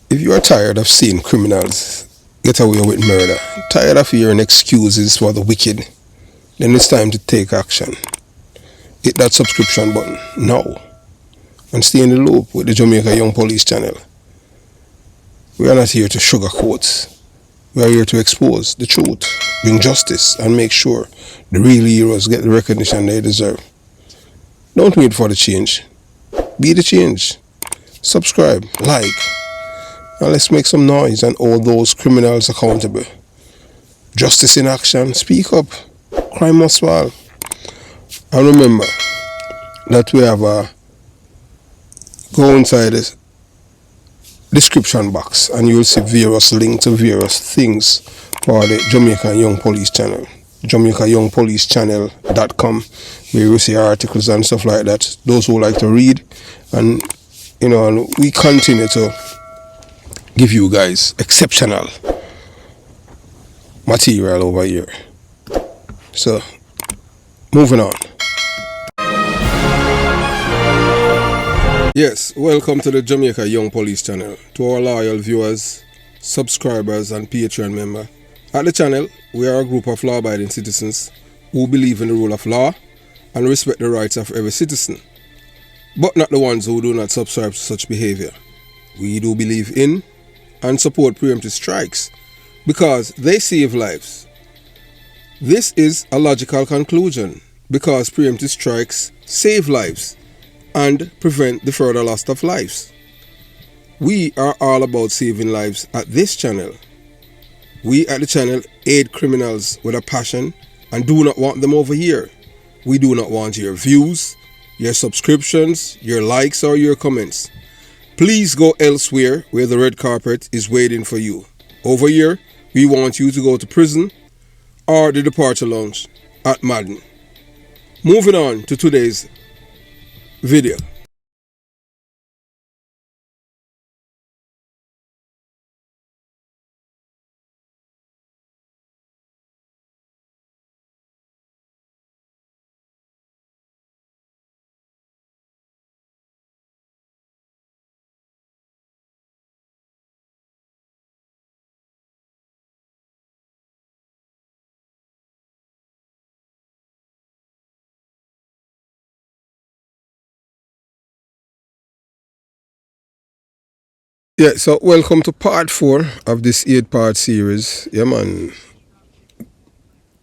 If you are tired of seeing criminals get away with murder, tired of hearing excuses for the wicked, then it's time to take action. Hit that subscription button now and stay in the loop with the Jamaica Young Police channel. We are not here to sugarcoat. We are here to expose the truth, bring justice, and make sure the real heroes get the recognition they deserve. Don't wait for the change. Be the change. Subscribe, like, and let's make some noise and hold those criminals accountable. Justice in action. Speak up. Crime must fall. And remember that we have a go inside the description box and you'll see various links to various things for the Jamaica Young Police channel. JamaicaYoungPoliceChannel.com, where you see articles and stuff like that. Those who like to read, and and we continue to give you guys exceptional material over here. So, moving on. Yes, welcome to the Jamaica Young Police channel. To our loyal viewers, subscribers, and Patreon members. At the channel, we are a group of law-abiding citizens who believe in the rule of law and respect the rights of every citizen, but not the ones who do not subscribe to such behavior. We do believe in and support preemptive strikes because they save lives. This is a logical conclusion because preemptive strikes save lives and prevent the further loss of lives. We are all about saving lives at this channel. We at the channel aid criminals with a passion and do not want them over here. We do not want your views, your subscriptions, your likes, or your comments. Please go elsewhere where the red carpet is waiting for you. Over here, we want you to go to prison or the departure lounge at Madden. Moving on to today's video. Yeah, so welcome to part 4 of this 8-part series. Yeah, man.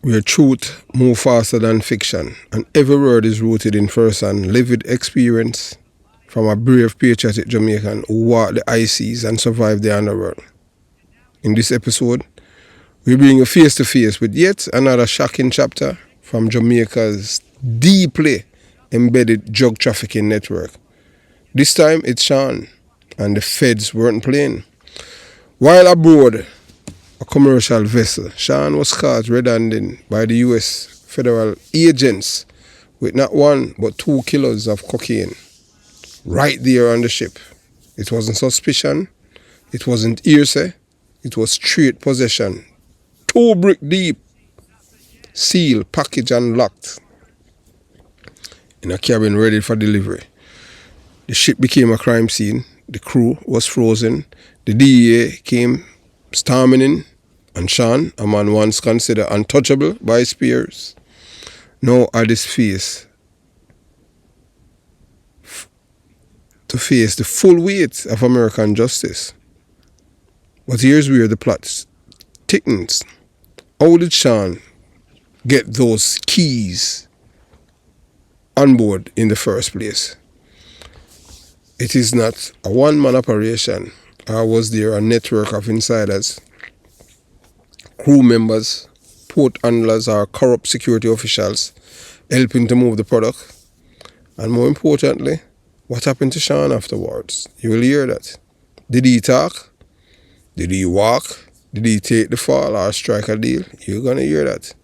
Where truth moves faster than fiction, and every word is rooted in first-hand lived experience from a brave patriotic Jamaican who walked the high seas and survived the underworld. In this episode, we bring you face to face with yet another shocking chapter from Jamaica's deeply embedded drug trafficking network. This time it's Sean, and the feds weren't playing. While aboard a commercial vessel, Sean was caught red-handed by the US federal agents with not 1 but 2 kilos of cocaine right there on the ship. It wasn't suspicion, it wasn't hearsay, it was straight possession. 2 brick deep, sealed, packaged and locked in a cabin ready for delivery. The ship became a crime scene. The crew was frozen. The DEA came storming in, and Sean, a man once considered untouchable by his peers, now had his face to face the full weight of American justice. But here's where the plot thickens. How did Sean get those keys on board in the first place? It is not a one-man operation. Was there a network of insiders, crew members, port handlers, or corrupt security officials helping to move the product? And more importantly, what happened to Sean afterwards? You will hear that. Did he talk? Did he walk? Did he take the fall or strike a deal? You're going to hear that.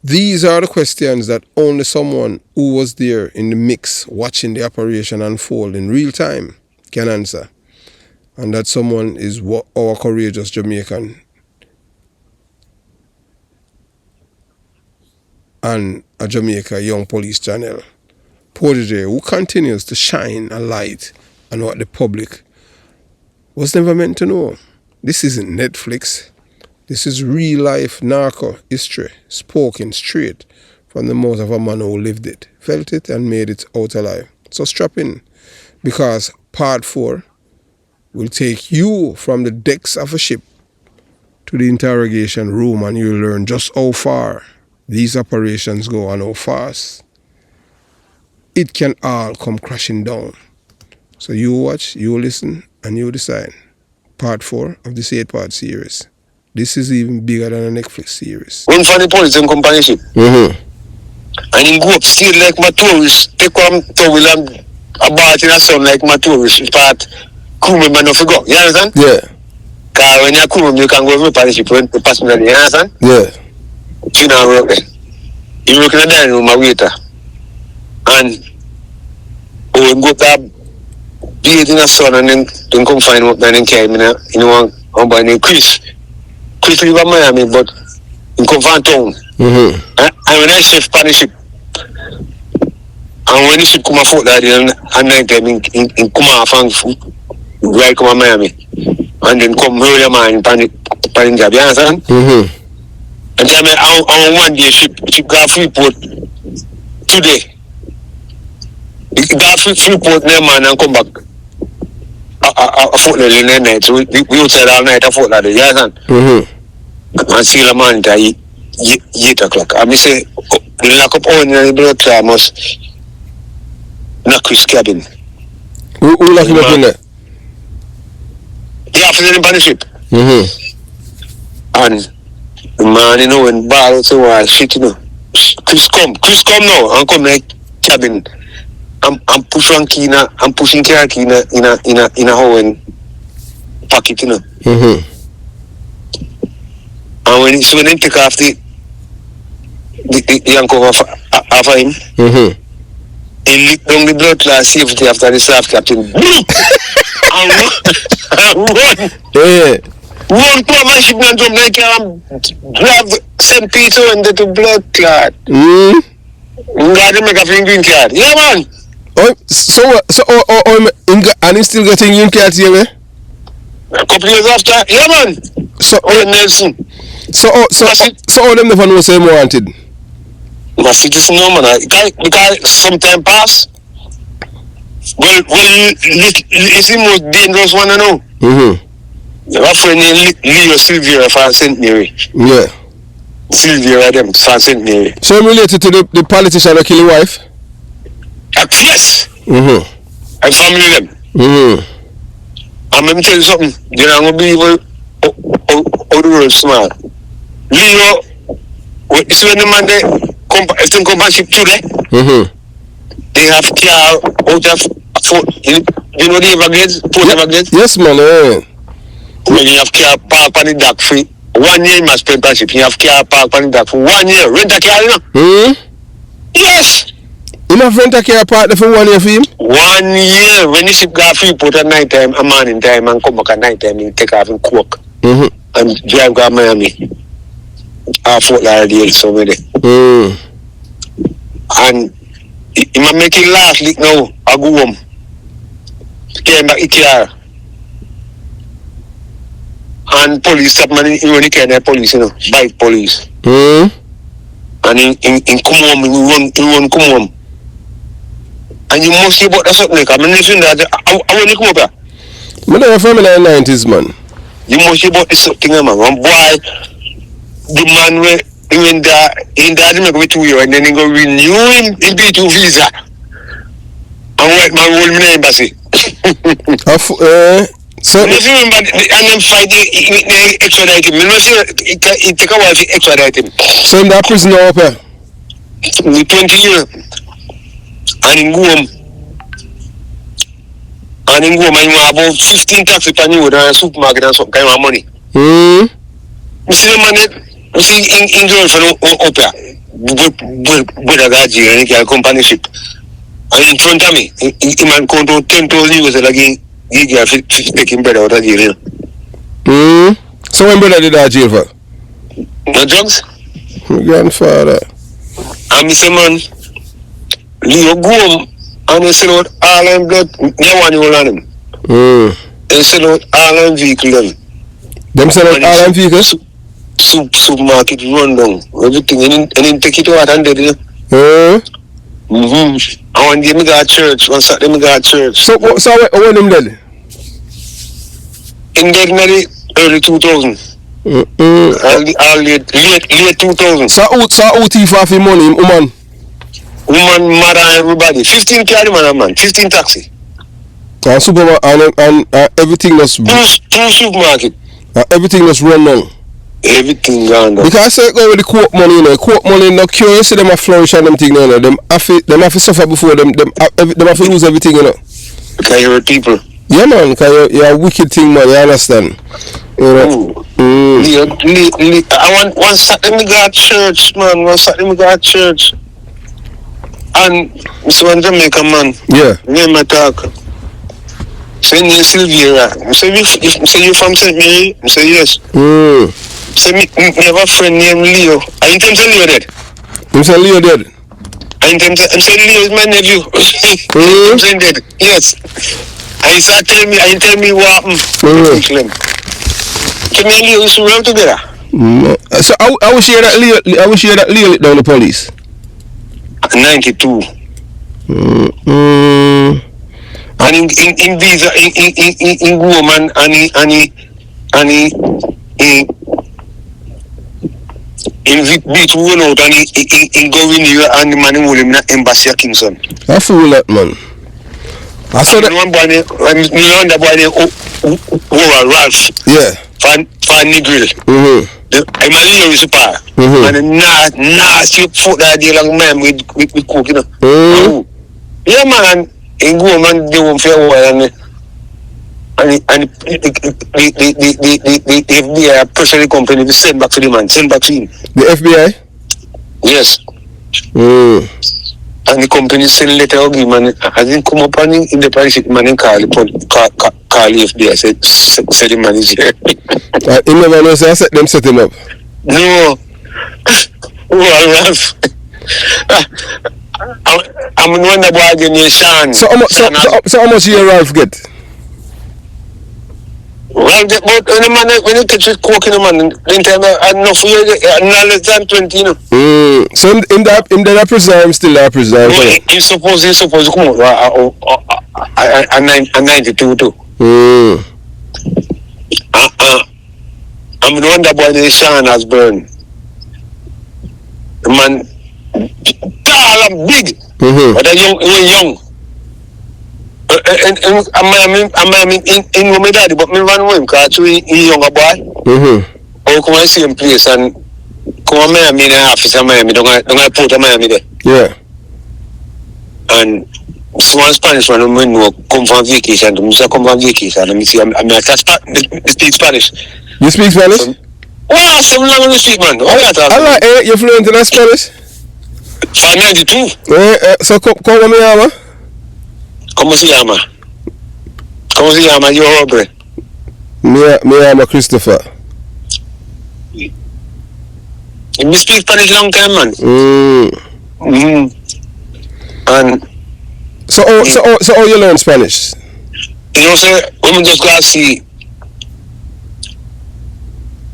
These are the questions that only someone who was there in the mix watching the operation unfold in real time can answer. And that someone is our courageous Jamaican and a Jamaica Young Police channel protege who continues to shine a light on what the public was never meant to know. This isn't Netflix. This is real life narco history, spoken straight from the mouth of a man who lived it, felt it, and made it out alive. So strap in, because part 4 will take you from the decks of a ship to the interrogation room, and you'll learn just how far these operations go and how fast it can all come crashing down. So you watch, you listen, and you decide. Part 4 of this 8-part series. This is even bigger than a Netflix series. One for the police in companionship. And he go up still like my tourist. Take one towel and a bath in the sun like my tourist. Part crew member no forgot. You understand? Yeah. Because when you're a crew member, you can go over the ship when the passenger. You understand? Yeah. You know, work there. You work in the dining room, a waiter. And we go to bathe in the sun and then come find him up there and carry him in one by name Chris. Chris live in Miami, but he come from town. And when I chef on the ship, and when the ship come out that day at night time, he come off and right come to Miami. And then come early morning on the job, you understand? And tell me, on one day ship got Freeport today. It got Freeport near man and come back a fortnight in the night. So we outside all night a fortnight, you understand? And see the man at 8 o'clock. I mean say, the lock up on the blood clot must knock Chris cabin. Who lock him up in there? The officer in the ship. And the man, you know, when ball out the shit, you know. Chris come now and come like cabin. I'm pushing key na, I'm pushing key in a how and pocket, you know. And when they take off the yank off of him, he lick down the blood class safety after the staff captain. And run to my ship and jump like grab St. Peter and get the blood clot. Got to make a green card. Yeah, man. And he's still getting green cards here, man? A couple years after, yeah, man. Nelson. So all them never know say wanted. My citizen no man. Because sometime pass. Well, it's the most dangerous one I know. You have a friend named Leo Sylvia from St. Mary. Yeah. Sylvia them from St. Mary. So I'm related to the politician that kill your wife? Yes. I family them. And let me tell you something. You're not going to be able how the world smart. Leo, it's when the man they come back ship today. They have car out of you know the Everglades? Port Everglades? Yes, man. When you have car park on the dock for 1 year, you must spend on ship. You have car park on the dock for 1 year. Rent a car, you know? Yes! You have rent a car park for 1 year for him? 1 year. When the ship got Freeport at night time, a morning time, and come back at night time, you take off in Koke. And drive to Miami. Fort Lauderdale, somewhere there. And he might make it last week now. I go home. Came back car. And police stop man, he only carry the police, you know, bike police. And he come home, he run come home. And you must see about that something like, I mean, listen that, I want to come up here. I never from in the 90s, man. You must see about this something, man. One boy, the man where he went there, he make me 2 years, and then he go renew him in B2 visa. And white man hold me in the embassy. So you remember, and then fight the extradite him. You know, see, he take a while to extradite him. So in that prison now up here? 20 years. And in go home. And in go home, and you have about 15 taxi pan you with a supermarket and some kind of money. You see the man, you see in girlfriend up here, with a guy jail, and he can company ship. And in front of me, he man count out 10,000 euros again. He get taking bread out of jail. So when brother did that jail for? No drugs? My grandfather. And me say, man, Leo go home and he sell out all them blood. No one will on him. They sell out all them vehicle them. Them sell out all them vehicles? Supermarket run down. Everything. And then take it out and did it. And one day me go to church. One Saturday me go to church. So when them dead? In dead in the early 2000. All late 2000. So who thief off him money, woman? Woman, mother, everybody. 15 carry man. 15 taxi. And supermarket and everything was Two supermarket. Everything was run down. Everything gone down. Because I say go with the court money, you know. Court money no cure. You see them a flourish and them thing, you know. Them have to suffer before them have to lose everything, you know. Because you're people. Yeah, man. Because you're a wicked thing, man. You understand? You know. I want one Saturday me go to church, man. One Saturday me go to church. And Mr. One Jamaican man. Yeah. Me my talk. Say me Sylvia. Say you from St. Mary? I say yes. Say me have a friend named Leo. I intend to say Leo dead. You say Leo dead? I'm saying Leo is my nephew. I'm saying dead. Yes. And he started telling me what happened. So me and Leo used to run together. So I wish you that Leo let down the police. 92. And in visa in woman and in beach won out and in going here and the man hold him in the embassy at Kingston. I feel that, man. I saw that one boy named Ralph. Yeah. For Negril. I'm a little super. And nasty foot that day long man with Koke, you know. Yeah, man. In go man do one fair while and the FBI pressure the company to send back to the man, send back to him. The FBI? Yes. And the company send a letter of him and I didn't come up and in the partnership man and call the FBI said the manager. He never knows I set him up. No. Well, I'm in one boy again, Sean. So how much you Ralph get? Well, but when you catch it Koke in the man, then time enough for you, not less than 20, you know. So in that preserve, still that preserve. No, he's supposed to come out at 92 too. I'm the one that boy named Sean has burned. The man tall and big, but young. And I'm in my daddy, but me run with him because he's younger boy. I come and see him place and come and Miami in the office in Miami. Don't I put a Miami there? Yeah. And one Spanish man when we come from vacation, I come from vacation and I see I speak Spanish. You speak Spanish? Well, some language you speak, man. You're fluent in Spanish? For 92. So ¿cómo me llama? ¿Cómo se llama? ¿Cómo se llama your hombre? Me llama Christopher. You speak Spanish long time, man. And so how you learn Spanish? You know, sir, when we just go see,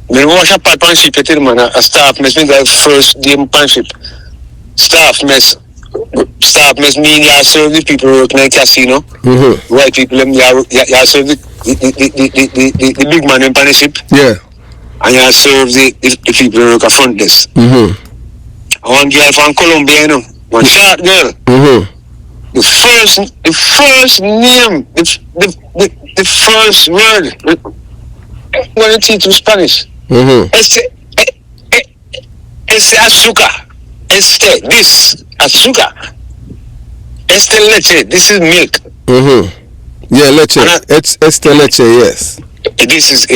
when we wash up at Panship, man, a staff mess me the first day in Panship. Staff mess mean you serve the people working in the casino. White people, you serve the big man in Panship. Yeah. And you serve the people who work at front desk. One girl from Colombia, you know, one short girl. The first name, the first word when you teach you Spanish. Este azúcar. This azúcar. Este leche. This is milk. Yeah, leche. It's este leche, yes. This is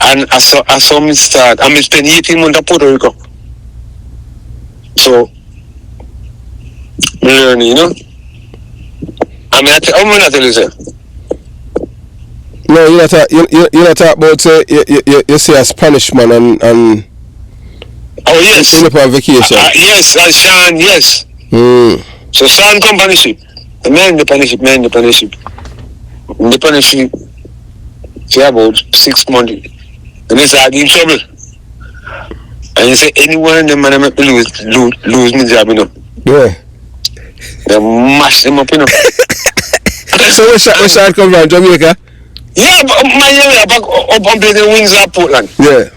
And I saw me start. I spent 18 months in Puerto Rico. So learning, you know. I'm not tell you, sir. No, you're not talking about you see a Spanish man and oh yes. In upon vacation. Yes, Sean, yes. So Sean come Paniship. The man in the Paniship. the punishment for about 6 months. And they say I give trouble. And you say anyone of them man make me lose my job, you know. Yeah. They mash them up, you know. So where shall come from? Jamaica? Yeah, but my area back up on place in Windsor, Portland. Yeah.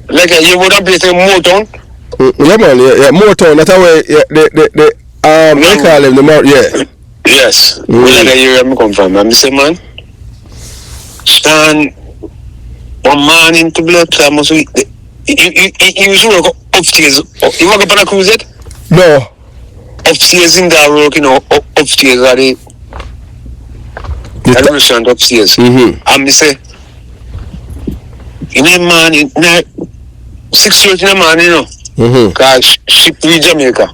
Like you would have place in Motown. Yeah man, yeah, Motown, that's how they call them, yeah. Yes. Where the area I come from. And I say, man, stand one man into blood clot must be he was work upstairs. You work up on a cruise yet? No. Upstairs in that work, you know, upstairs at the restaurant upstairs. And I say, in a man, in 6:30 in the morning, you know, because ship to Jamaica.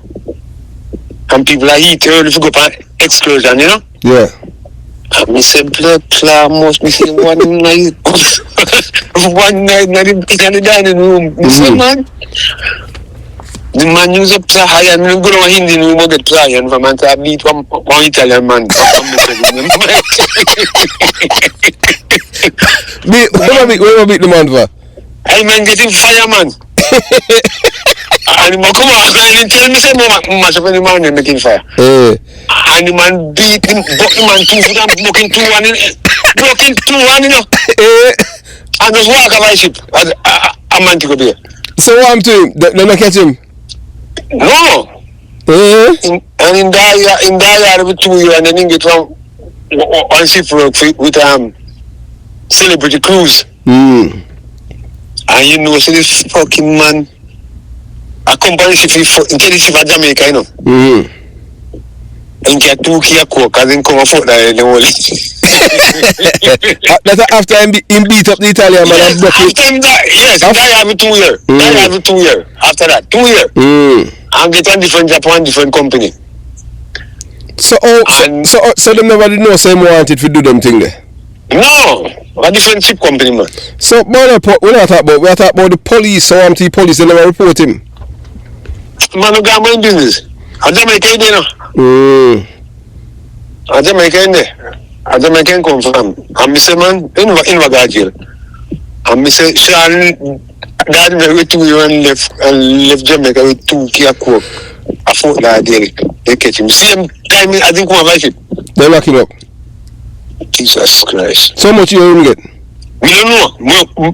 And people are eating early to go on excursion, you know? Yeah. And I say, blood clot must be saying one night, one night, in the dining room. I say, man, the man use up high and go to a Hindi room and get try and from and beat one Italian man. Where beat the man for? I man getting fire, man. And the man come out and tell me say much of the man making fire. And the man beat him, buck the man 2 foot and blocking 2-1, you know. And just walk away ship. A man to go there. So what happened to him? They not catch him? No. And in that year with 2 years and then he get one ship work with Celebrity Cruise. And you know, so this fucking man, a company ship for Jamaica, you know. And get 2 key of coke, and then come afford that in the whole. That's after him beat up the Italian man and broke it. That year with 2 years. That year with 2 years. After that, 2 years. And get a different Japan, different company. So them never did know say wanted to do them thing there. No, a different ship company, man. So we're not talking about the police, so police, they never report him. Man, no got my business. A Jamaican, you know. A Jamaican there. A Jamaican come from. And I say, man, in Vaga jail. And I say, Sean, God me with 2 years and left Jamaica with 2 key of coke. I thought that they catch him. Same time, I didn't come back it. They lock him up. Jesus Christ. So much you even get? We don't know.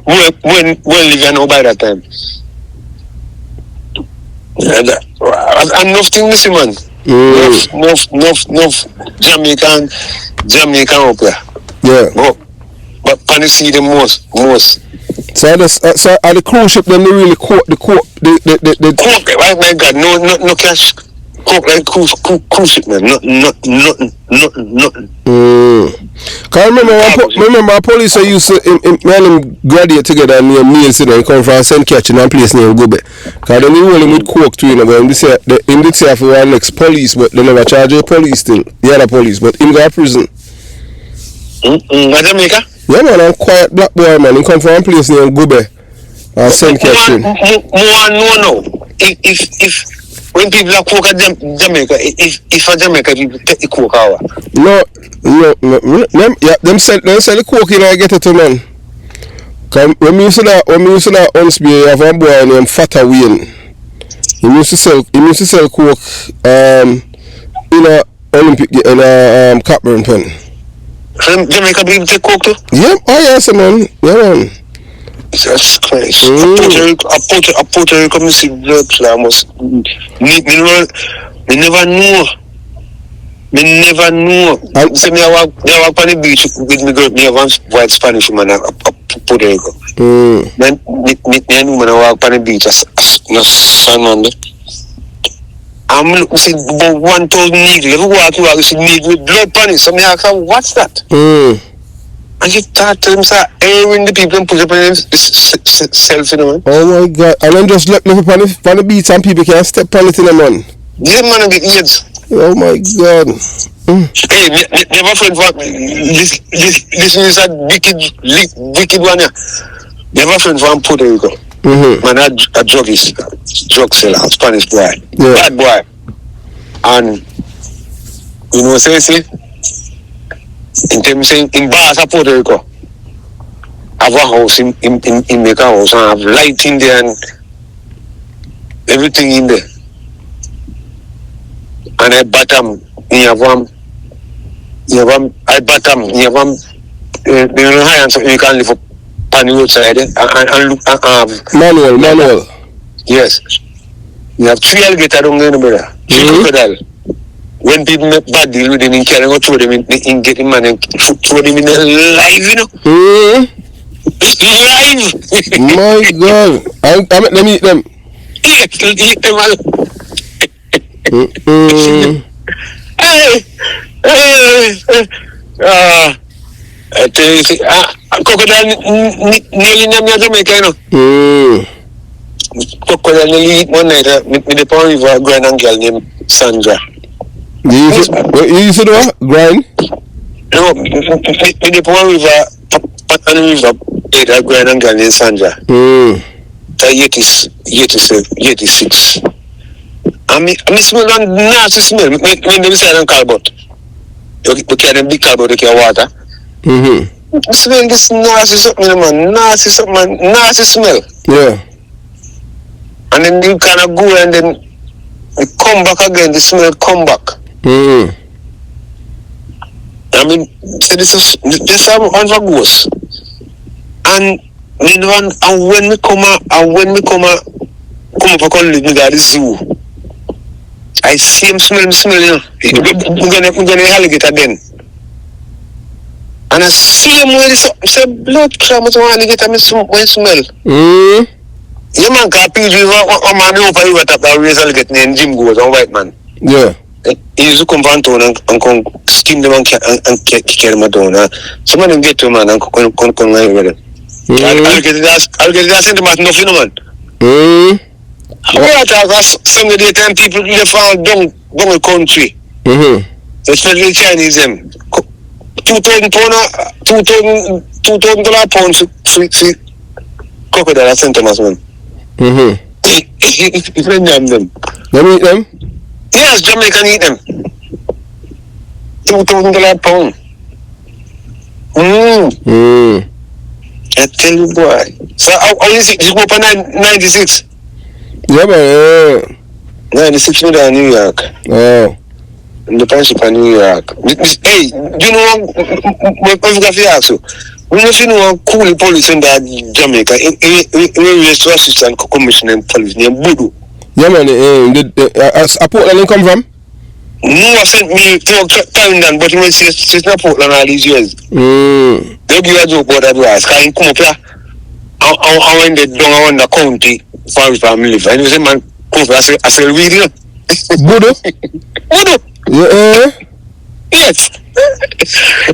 When living now by that time. And nothing missing, man. Enough Jamaican up there. Yeah. But can you see the most? So are the cruise ship them they really coke the coke? Coke, oh my God, no cash. Coke like cruise ship, man. Nothing. Cause remember our police used to men graduate together and near meals, you know, come from St. Catching and place near Gobe. Cause then they roll him with coke too, you know, but in this year for one next police, but they never charge the police still, the other police, but him go to prison. Jamaica? Yeah man, I'm quiet black boy man, he come from one place near Gobe and St. Catching. No. If when people are coke at Jamaica, if a Jamaica people take the coke out. No, them sell the coke in I get it to man. Cause when we used to that Unsby, you have one boy named Fatta Wayne. He used to sell coke in a Olympic in a Capburn pen. Jamaica people take coke too? Yeah, oh yes man. Yeah man. Jesus Christ. A Puerto Rico Missy blood clot must me never know. So me I walk on the beach with me girl, me have one white Spanish woman a Puerto Rico. Then me and woman I walk on the beach as San Monday. I'm looking see about 1,000 needles. Every walk you see needle with blood panic. So me ask her, what's that? And you start to them start airing the people and put up on themselves, you know, man. Oh my God. And then just left up on the beach and people can't step on it in a man. Yeah, man, I get AIDS. Oh my God. Hey, never friend for this is a wicked one, yeah. Never friend for Puerto Rico. Man, a drug seller, Spanish boy. Yeah. Bad boy. And, you know, say, In terms in Baja, Puerto Rico, have a house in make a house and have light in there and everything in there. And at bottom, you have at bottom, you have high so you can live up on the roadside and look and have manual. Yes. You have 3 alligators down there, brother. 3 crocodile. When people make bad deal with them, in carrying go throw them in get him and throw them in the live, you know. Live. My God. Let me eat them. Yes, eat them all. I tell you, crocodile nearly near Jamaica, you know. Crocodile nearly eat one night with the Pond River grind and girl named Sandra. You used to do what? Grind? No, with the Pond River and River did a grind and girl named Sandra. 86. I smell a nasty smell. When they say I don't call about. You carry them big call about, you carry water. Smell this nasty something, man. Nasty something, nasty smell. Yeah. And then you kind of go and then you come back again, the smell come back. I mean, so this is on for ghost. And when we come up and live in the zoo, I see him smell, you know. We're gonna alligator then. And I see him when it's blood clam with one alligator, when smell. Yeah, man, can't PG one man over here at the raise alligator named Jim goes, a white man. Yeah. He used to come from town and come skin them and carry them down. Some of them get to man and come line with them. I'll get that sentiment, nothing, man. I talk some of the time people they found down the country. Especially Chinese them. $2,000 pounds for crocodile sentiments, man. If you name them. Let me eat them? Yes, Jamaican eat them. $2,000 pound. I tell you, boy. So how is it? You go up on 96? Yeah, man. 96 in New York. Oh. In the Township of New York. Hey, you know what I've got to ask you? We know you know cool police in that Jamaica. We used to assistant commissioner police named Budu. Yeah, man. A Portland come from? No, I sent me to Townsend, but he went to not Portland all these years. They give a joke about that was. Because he come up here. I went down on the county for his family. And he said, man, come I said, read it. Budu? Budu? Yeah. Yes.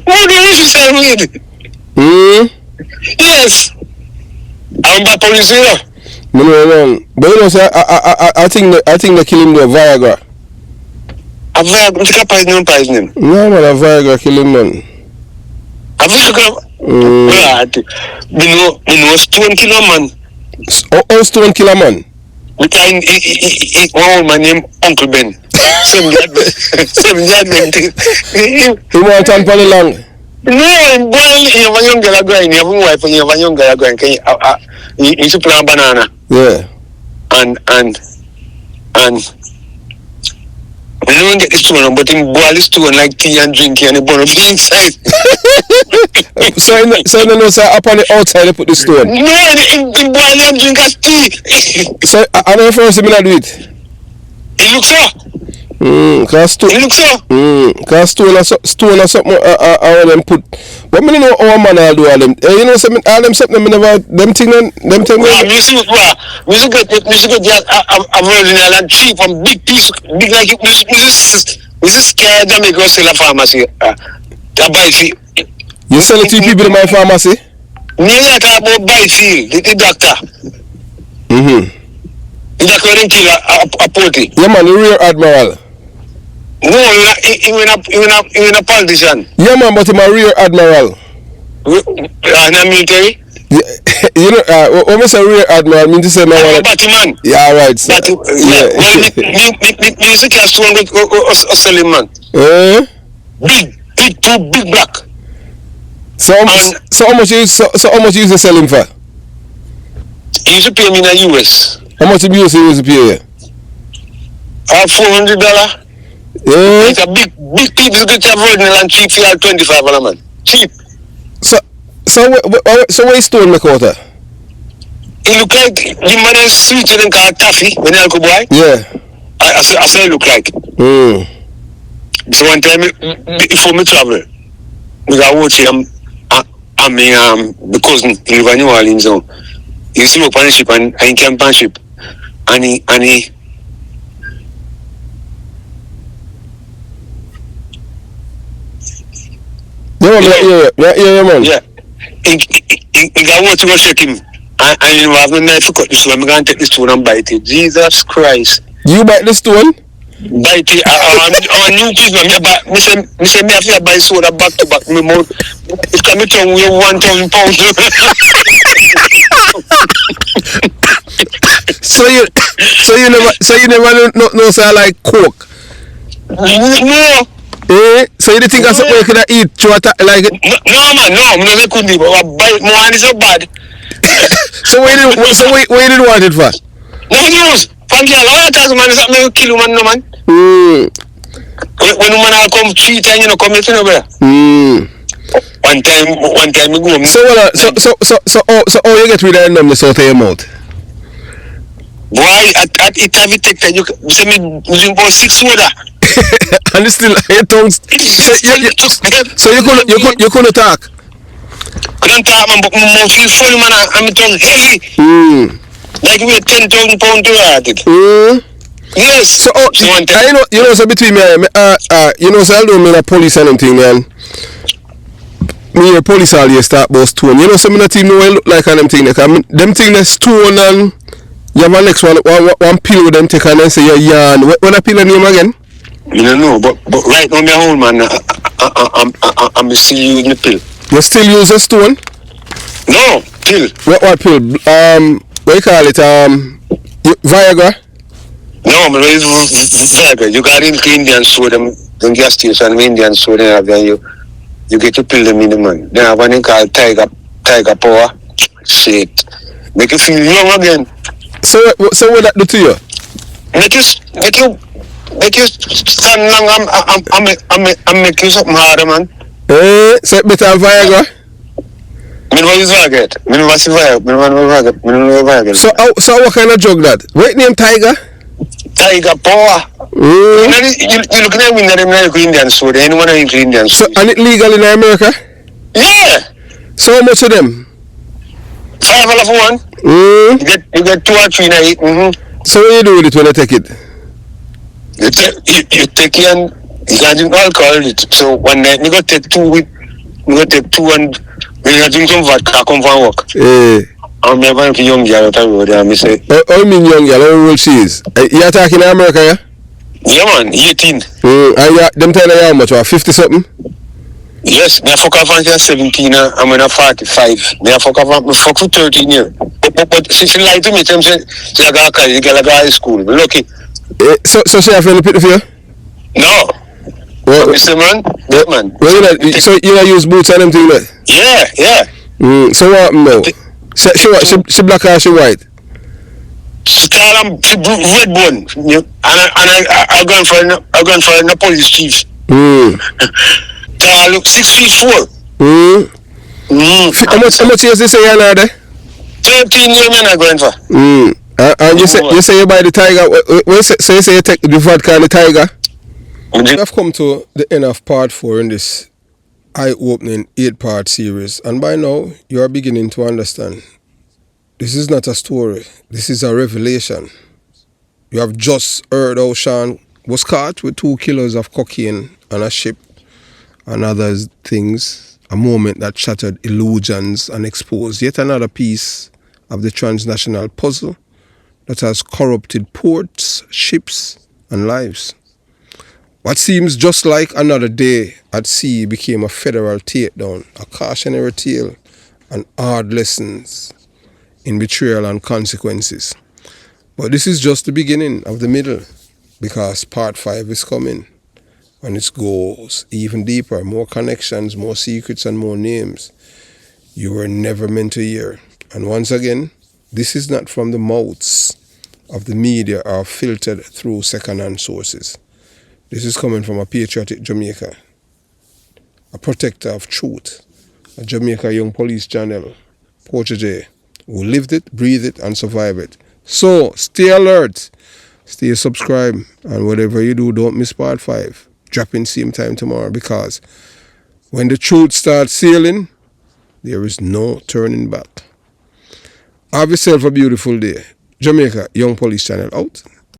Budu, you should read. Yes. I'm back police here. No. But you know, sir, I think they kill him with Viagra. A Viagra? What's the poison? No, man, a Viagra kill him, man. A Viagra? You know, stone killer man. Oh, stone killer man? Because one man named Uncle Ben. Same guy. He want to turn long. No, boy, you have a young girl going, you have a wife and you have a young girl going. You should plant banana. Yeah. And we don't get the stone, but him boil the stone like tea and drink and he burn up the inside. So you know, sir, up on the outside they put the stone? No, he boil and drink as tea. So I know first him not do it? He looks so. Cause stone or something all them put. But me know how a man all do all them. You know something all them something me never them thing. You should get a version and cheap and big piece, big like it. We just scared them go sell a pharmacy. Buy fee. You sell it to people in my pharmacy? Me talk about buy fee, the doctor. The doctor didn't kill a party. Yeah, man, the rear admiral. No, even a politician. Yeah, man, but he's a rear admiral. And a military? Yeah, you know, when we say rear admiral, I mean to say no one. Batman. Yeah, right. So, yeah. Well, me used to catch one with selling man. Big black. So And how much you used to sell him for? he used to pay me in the US. How much you used to pay you? $400. Yeah. It's a big piece of good original and cheap for $25, man. Cheap. So what is stone make out of? It look like the man is sweet and called taffy when you go boy. Yeah. I say it look like. So one time before me travel, we got watch him and me the cousin he live in New Orleans now. He used to work on the ship and in camp on ship. And he Yeah, man. yeah. He got watch to go shake him. And you know, I have no knife to cut this one. I'm going to take this stone and bite it. Jesus Christ. You bite the stone? Bite it. I'm a new cheese, man. Me say me have to buy soda back to back. Me mouth. It can be tongue weigh 1,000 pounds. So you never know say I like Coke? No. Eh? So you think that's something you could eat through like it? No, man. No. I couldn't. But I bite more and it's so bad. So what you didn't want it for? No news. Thank you. A lot of times, man, it's not me kill you, man, no, man. When a man come 3 times, you know, come here, you know, One time we go. So how you get rid of the numbness out of your mouth? Boy, at it have it take that you say me drink about 6 soda. And it's still your tongue. So you couldn't talk. Couldn't talk, man, but my mouth feel full, man, and my tongue heavy. Like we 10,000 pounds to at it. Yes. So one time. You know, so between me, you know, so I don't mean a police and anything, man. Me a police all you start about stone. You know, some of the thing know I look like and them thing. Like, them thing that stone and you have a next one pill with them take and then say you're yarn. What a pill name again? You don't know, but right now, my own man, I'm still using the pill. You still use a stone? No, pill. What pill? What you call it? Viagra? No, man, it's Viagra. You got in Indian store, them gas station, Indian store, they have there, you get to pill them in the man. Then I have one called Tiger Power. Shit. Make you feel young again. So what that do to you? Make you stand long and make you something harder, man. So it better than Viagra? Me never use Viagra. Me never see Viagra. So what kind of drug that? What name Tiger? Tiger Power. You look at them in Indian store. Anyone in Indian store. So and it legal in America? Yeah. So how much of them? $5 for one. You get 2 or 3 in it. So what you do with it when you take it? You take it and you can drink alcohol with it. So one night we go take 2 and we drink some vodka, come from work. I'm never a young girl out of road and I say. How you mean young girl? How old she is? You talking in America, yeah? Yeah, man, 18. And them tell you how much? 50 something? Yes, me fuck off until 17 and I'm 45. Me fuck off, me fuck for 13 years. But she lied to me, she said, she got a college, she got a high school. But lucky. So she have any pity for you? No. Well, Mr. Man, yeah, man. Well, so you use boots and them thing there? Yeah. So what now? She black or she white? She call she red bone. And I gone for a police chief. Look 6'4". How much years you say you're now there? 13 years man I going for. And you say you buy the Tiger. So you say you take the vodka and the Tiger? We have come to the end of part 4 in this eye-opening 8-part series, and by now you are beginning to understand. This is not a story. This is a revelation. You have just heard how Sean was caught with 2 kilos of cocaine on a ship and other things. A moment that shattered illusions and exposed yet another piece of the transnational puzzle that has corrupted ports, ships, and lives. What seems just like another day at sea became a federal takedown, a cautionary tale, and hard lessons in betrayal and consequences. But this is just the beginning of the middle, because part 5 is coming. And it goes even deeper, more connections, more secrets, and more names you were never meant to hear. And once again, this is not from the mouths of the media or filtered through second-hand sources. This is coming from a patriotic Jamaica, a protector of truth, a Jamaica Young Police Channel, protege, who lived it, breathed it, and survived it. So, stay alert, stay subscribed, and whatever you do, don't miss part 5. Drop in same time tomorrow, because when the truth starts sailing, there is no turning back. Have yourself a beautiful day. Jamaica Young Police Channel out.